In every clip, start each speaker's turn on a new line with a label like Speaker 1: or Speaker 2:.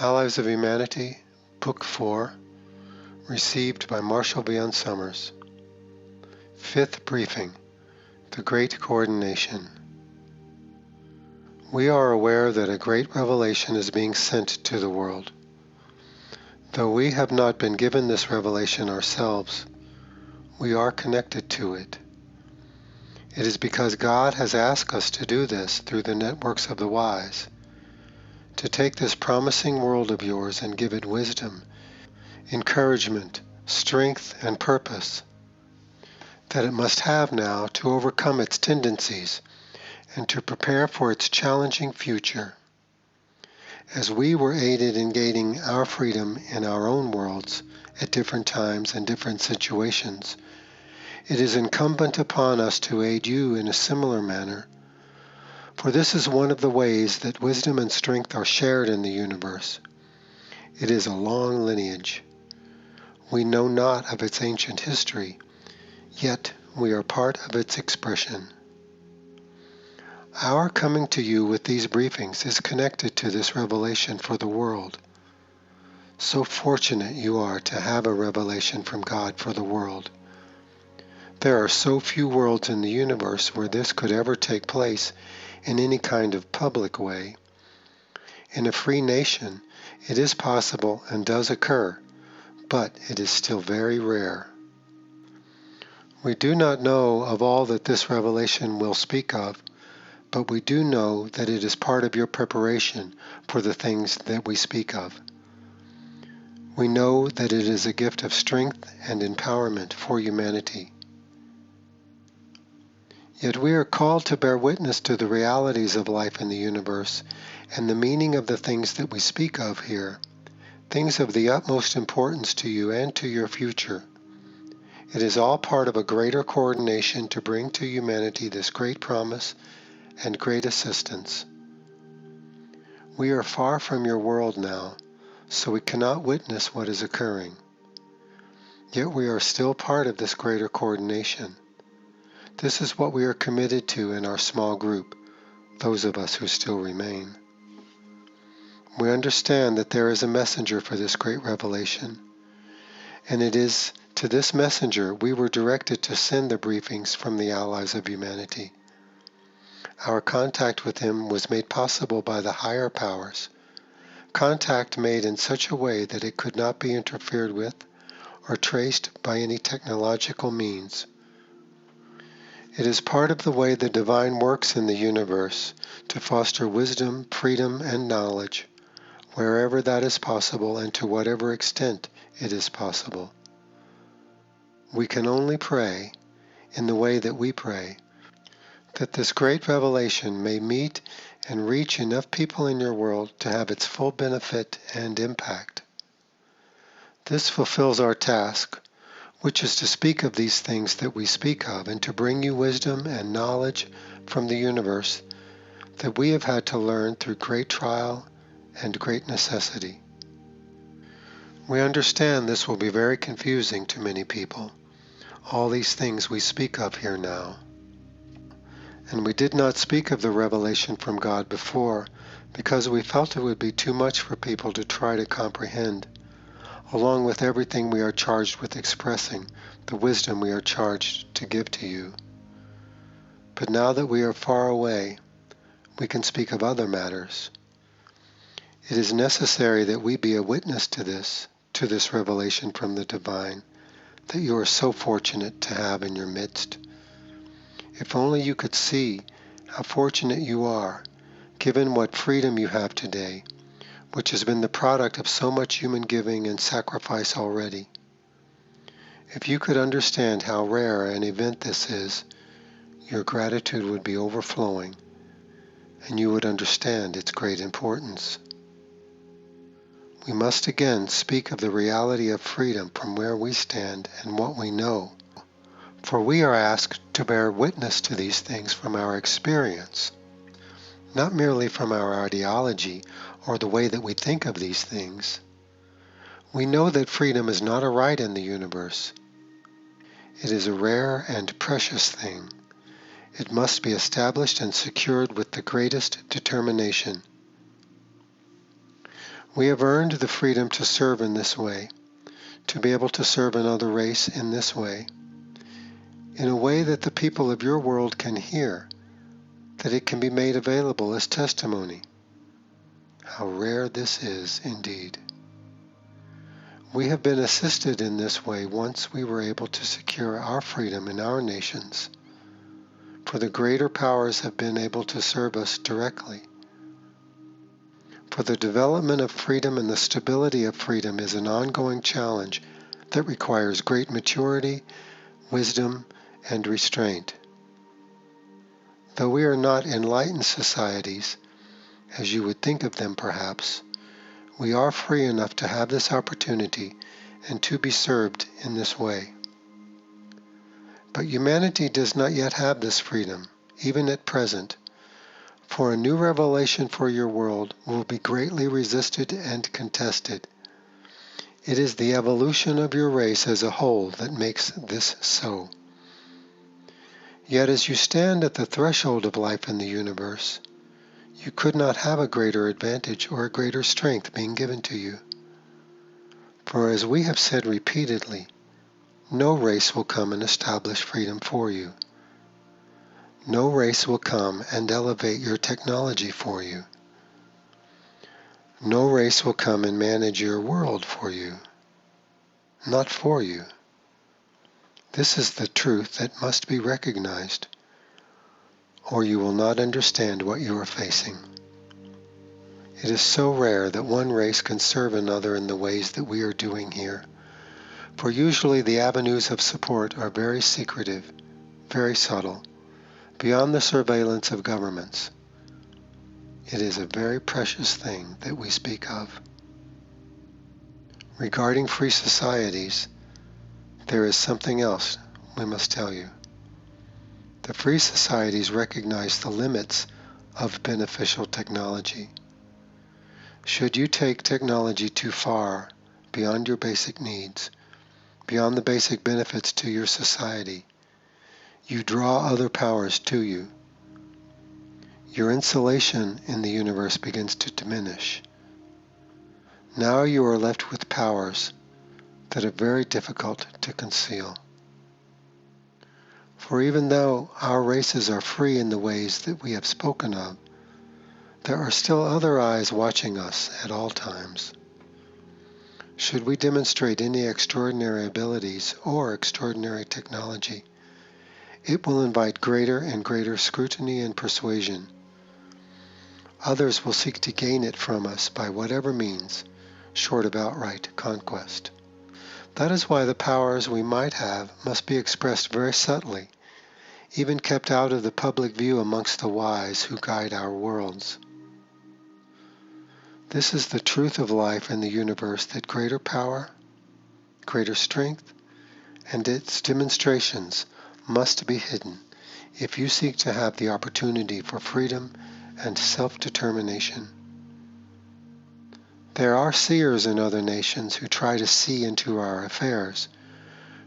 Speaker 1: Allies of Humanity, Book 4, received by Marshall B. Summers. Fifth Briefing, The Great Coordination. We are aware that a great revelation is being sent to the world. Though we have not been given this revelation ourselves, we are connected to it. It is because God has asked us to do this through the networks of the wise, to take this promising world of yours and give it wisdom, encouragement, strength, and purpose that it must have now to overcome its tendencies and to prepare for its challenging future. As we were aided in gaining our freedom in our own worlds at different times and different situations, it is incumbent upon us to aid you in a similar manner. For this is one of the ways that wisdom and strength are shared in the universe. It is a long lineage. We know not of its ancient history, yet we are part of its expression. Our coming to you with these briefings is connected to this revelation for the world. So fortunate you are to have a revelation from God for the world. There are so few worlds in the universe where this could ever take place in any kind of public way. In a free nation, it is possible and does occur, but it is still very rare. We do not know of all that this revelation will speak of, but we do know that it is part of your preparation for the things that we speak of. We know that it is a gift of strength and empowerment for humanity. Yet we are called to bear witness to the realities of life in the universe and the meaning of the things that we speak of here, things of the utmost importance to you and to your future. It is all part of a greater coordination to bring to humanity this great promise and great assistance. We are far from your world now, so we cannot witness what is occurring. Yet we are still part of this greater coordination. This is what we are committed to in our small group, those of us who still remain. We understand that there is a messenger for this great revelation, and it is to this messenger we were directed to send the briefings from the Allies of Humanity. Our contact with him was made possible by the higher powers, contact made in such a way that it could not be interfered with or traced by any technological means. It is part of the way the divine works in the universe to foster wisdom, freedom, and knowledge, wherever that is possible and to whatever extent it is possible. We can only pray, in the way that we pray, that this great revelation may meet and reach enough people in your world to have its full benefit and impact. This fulfills our task, which is to speak of these things that we speak of and to bring you wisdom and knowledge from the universe that we have had to learn through great trial and great necessity. We understand this will be very confusing to many people, all these things we speak of here now. And we did not speak of the revelation from God before because we felt it would be too much for people to try to comprehend, along with everything we are charged with expressing, the wisdom we are charged to give to you. But now that we are far away, we can speak of other matters. It is necessary that we be a witness to this revelation from the divine, that you are so fortunate to have in your midst. If only you could see how fortunate you are, given what freedom you have today, which has been the product of so much human giving and sacrifice already. If you could understand how rare an event this is, your gratitude would be overflowing, and you would understand its great importance. We must again speak of the reality of freedom from where we stand and what we know, for we are asked to bear witness to these things from our experience, not merely from our ideology or the way that we think of these things. We know that freedom is not a right in the universe. It is a rare and precious thing. It must be established and secured with the greatest determination. We have earned the freedom to serve in this way, to be able to serve another race in this way, in a way that the people of your world can hear, that it can be made available as testimony. How rare this is indeed. We have been assisted in this way once we were able to secure our freedom in our nations, for the greater powers have been able to serve us directly. For the development of freedom and the stability of freedom is an ongoing challenge that requires great maturity, wisdom, and restraint. Though we are not enlightened societies, as you would think of them perhaps, we are free enough to have this opportunity and to be served in this way. But humanity does not yet have this freedom, even at present, for a new revelation for your world will be greatly resisted and contested. It is the evolution of your race as a whole that makes this so. Yet as you stand at the threshold of life in the universe, you could not have a greater advantage or a greater strength being given to you. For as we have said repeatedly, no race will come and establish freedom for you. No race will come and elevate your technology for you. No race will come and manage your world for you. Not for you. This is the truth that must be recognized, or you will not understand what you are facing. It is so rare that one race can serve another in the ways that we are doing here, for usually the avenues of support are very secretive, very subtle, beyond the surveillance of governments. It is a very precious thing that we speak of. Regarding free societies, there is something else we must tell you. The free societies recognize the limits of beneficial technology. Should you take technology too far, beyond your basic needs, beyond the basic benefits to your society, you draw other powers to you. Your insulation in the universe begins to diminish. Now you are left with powers that are very difficult to conceal. For even though our races are free in the ways that we have spoken of, there are still other eyes watching us at all times. Should we demonstrate any extraordinary abilities or extraordinary technology, it will invite greater and greater scrutiny and persuasion. Others will seek to gain it from us by whatever means, short of outright conquest. That is why the powers we might have must be expressed very subtly, even kept out of the public view amongst the wise who guide our worlds. This is the truth of life in the universe, that greater power, greater strength, and its demonstrations must be hidden if you seek to have the opportunity for freedom and self-determination. There are seers in other nations who try to see into our affairs,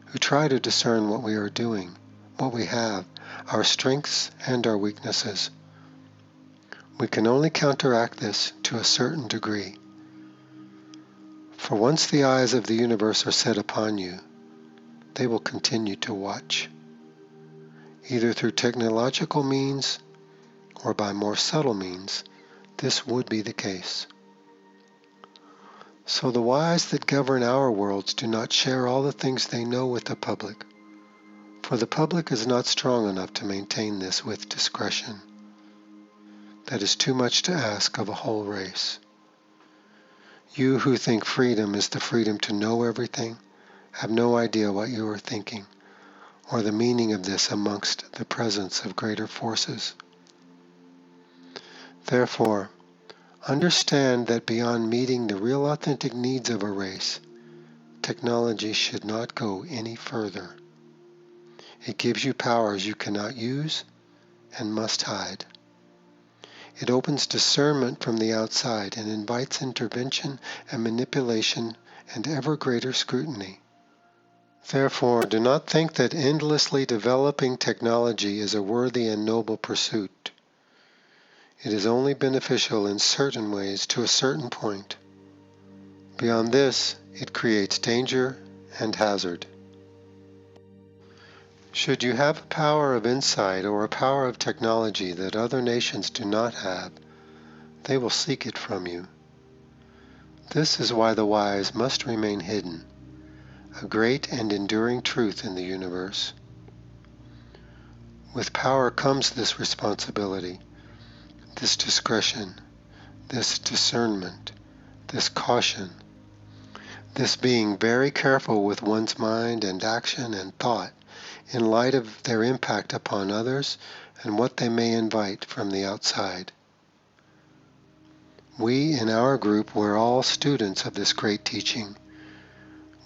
Speaker 1: who try to discern what we are doing, what we have, our strengths and our weaknesses. We can only counteract this to a certain degree. For once the eyes of the universe are set upon you, they will continue to watch, either through technological means or by more subtle means. This would be the case. So the wise that govern our worlds do not share all the things they know with the public, for the public is not strong enough to maintain this with discretion. That is too much to ask of a whole race. You who think freedom is the freedom to know everything, have no idea what you are thinking, or the meaning of this amongst the presence of greater forces. Therefore, understand that beyond meeting the real authentic needs of a race, technology should not go any further. It gives you powers you cannot use and must hide. It opens discernment from the outside and invites intervention and manipulation and ever greater scrutiny. Therefore, do not think that endlessly developing technology is a worthy and noble pursuit. It is only beneficial in certain ways to a certain point. Beyond this, it creates danger and hazard. Should you have a power of insight or a power of technology that other nations do not have, they will seek it from you. This is why the wise must remain hidden, a great and enduring truth in the universe. With power comes this responsibility, this discretion, this discernment, this caution, this being very careful with one's mind and action and thought in light of their impact upon others and what they may invite from the outside. We in our group were all students of this great teaching,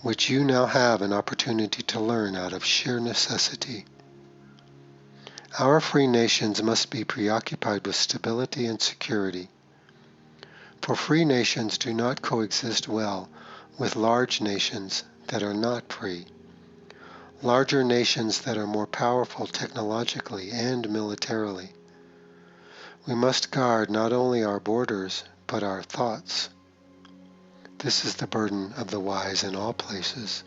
Speaker 1: which you now have an opportunity to learn out of sheer necessity. Our free nations must be preoccupied with stability and security, for free nations do not coexist well with large nations that are not free, larger nations that are more powerful technologically and militarily. We must guard not only our borders, but our thoughts. This is the burden of the wise in all places.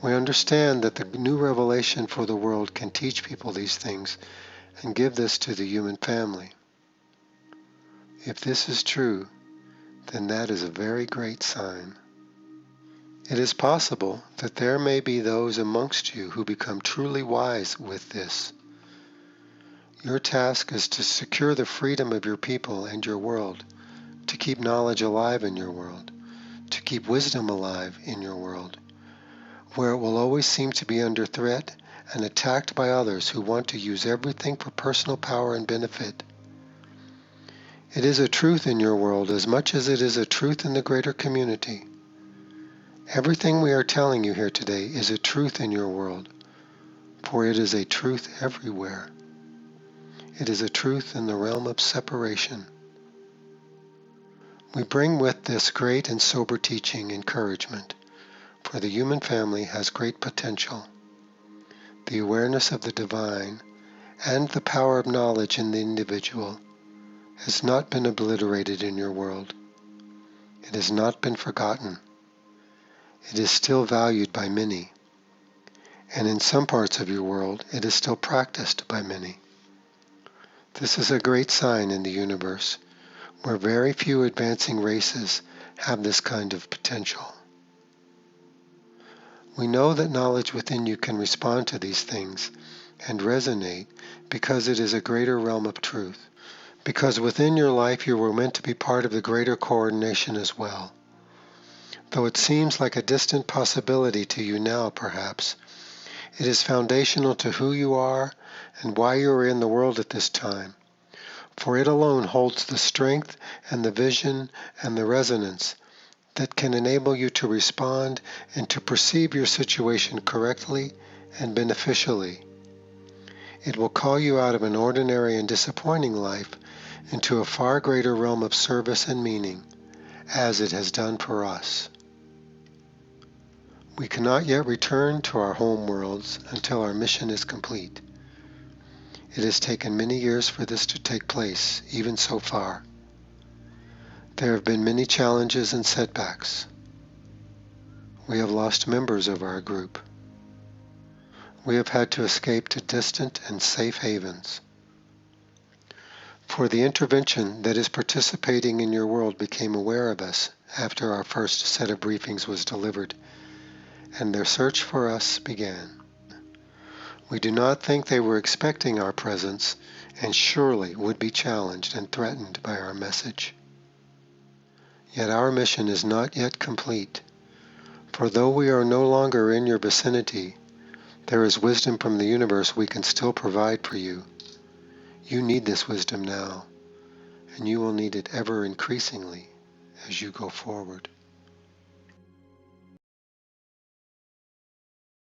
Speaker 1: We understand that the new revelation for the world can teach people these things and give this to the human family. If this is true, then that is a very great sign. It is possible that there may be those amongst you who become truly wise with this. Your task is to secure the freedom of your people and your world, to keep knowledge alive in your world, to keep wisdom alive in your world, where it will always seem to be under threat and attacked by others who want to use everything for personal power and benefit. It is a truth in your world as much as it is a truth in the greater community. Everything we are telling you here today is a truth in your world, for it is a truth everywhere. It is a truth in the realm of separation. We bring with this great and sober teaching encouragement, for the human family has great potential. The awareness of the divine and the power of knowledge in the individual has not been obliterated in your world. It has not been forgotten. It is still valued by many, and in some parts of your world it is still practiced by many. This is a great sign in the universe, where very few advancing races have this kind of potential. We know that knowledge within you can respond to these things and resonate because it is a greater realm of truth, because within your life you were meant to be part of the greater coordination as well. Though it seems like a distant possibility to you now, perhaps, it is foundational to who you are and why you are in the world at this time, for it alone holds the strength and the vision and the resonance that can enable you to respond and to perceive your situation correctly and beneficially. It will call you out of an ordinary and disappointing life into a far greater realm of service and meaning, as it has done for us. We cannot yet return to our home worlds until our mission is complete. It has taken many years for this to take place, even so far. There have been many challenges and setbacks. We have lost members of our group. We have had to escape to distant and safe havens. For the intervention that is participating in your world became aware of us after our first set of briefings was delivered, and their search for us began. We do not think they were expecting our presence, and surely would be challenged and threatened by our message. Yet our mission is not yet complete, for though we are no longer in your vicinity, there is wisdom from the universe we can still provide for you. You need this wisdom now, and you will need it ever increasingly as you go forward.